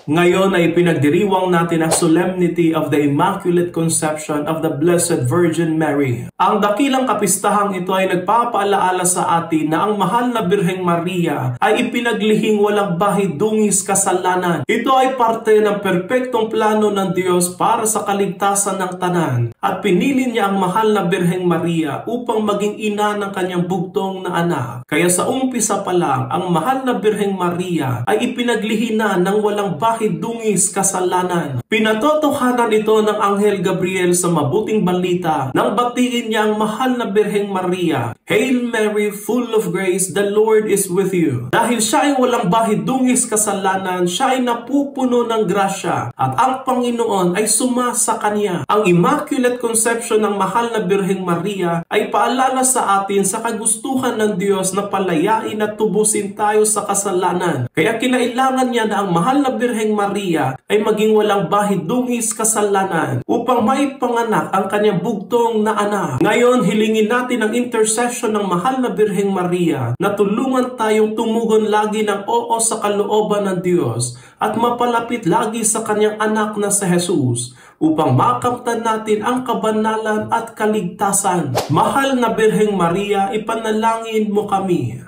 Ngayon ay pinagdiriwang natin ang Solemnity of the Immaculate Conception of the Blessed Virgin Mary. Ang dakilang kapistahang ito ay nagpapaalaala sa atin na ang mahal na Birheng Maria ay ipinaglihing walang bahid dungis kasalanan. Ito ay parte ng perpektong plano ng Diyos para sa kaligtasan ng tanan at pinili niya ang mahal na Birheng Maria upang maging ina ng kanyang bugtong na anak. Kaya sa umpisa pa lang, ang mahal na Birheng Maria ay ipinaglihi na ng walang bahid dungis kasalanan. Pinatotohanan ito ng Anghel Gabriel sa mabuting balita nang batiin niya ang mahal na Birheng Maria. Hail Mary, full of grace, the Lord is with you. Dahil siya ay walang bahid dungis kasalanan, siya ay napupuno ng grasya at ang Panginoon ay suma sa kanya. Ang Immaculate Conception ng mahal na Birheng Maria ay paalala sa atin sa kagustuhan ng Diyos na palayain at tubusin tayo sa kasalanan. Kaya kinailangan niya na ang mahal na Birheng Maria ay maging walang bahid dungis kasalanan upang maipanganak ang kanyang bugtong na anak. Ngayon, hilingin natin ang intercession ng mahal na Birheng Maria na tulungan tayong tumugon lagi ng oo sa kalooban ng Diyos at mapalapit lagi sa kanyang anak na si Jesus upang makamtan natin ang kabanalan at kaligtasan. Mahal na Birheng Maria, ipanalangin mo kami.